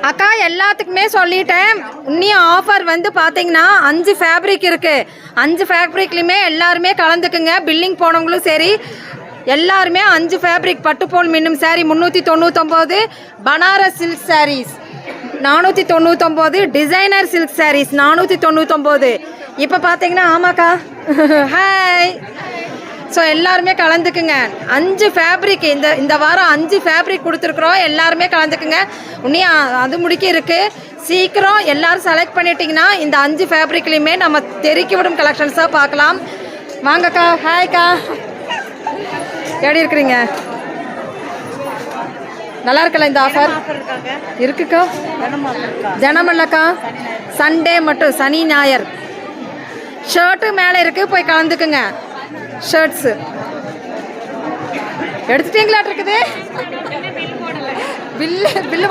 அக்கா எல்லாத்துக்குமே சொல்லிட்டேன். இன்னும் ஆஃபர் வந்து பார்த்தீங்கன்னா 5 ஃபேப்ரிக் இருக்குது. 5 ஃபேப்ரிக்லையுமே எல்லாருமே கலந்துக்குங்க. பில்லிங் போனவங்களும் சரி எல்லாருமே 5 ஃபேப்ரிக் பட்டுப்போல் மின்னும் sari 399, Banaras silk saris 499, designer silk saris 499. இப்போ பார்த்தீங்கன்னா ஆமாக்கா ஹாய். ஸோ எல்லாருமே கலந்துக்குங்க. 5 ஃபேப்ரிக் இந்த வாரம் 5 ஃபேப்ரிக் கொடுத்துருக்குறோம். எல்லாருமே கலந்துக்குங்க. இன்னும் அது முடிக்க இருக்குது. சீக்கிரம் எல்லோரும் செலக்ட் பண்ணிட்டீங்கன்னா இந்த 5 ஃபேப்ரிக்லேயுமே நம்ம தெருக்கி விடும் கலெக்ஷன்ஸாக பார்க்கலாம். வாங்கக்கா. ஹாய்க்கா, எப்படி இருக்கிறீங்க? நல்லா இருக்கல இந்த ஆஃபர் இருக்குக்கா. ஜனமல்லக்கா, சண்டே மட்டும், சனி ஞாயிறு. ஷர்ட்டு மேலே இருக்குது, போய் கலந்துக்குங்க. ஷர்ட்ஸு எடுத்துட்டீங்களாட்டு இருக்குது. பில்லு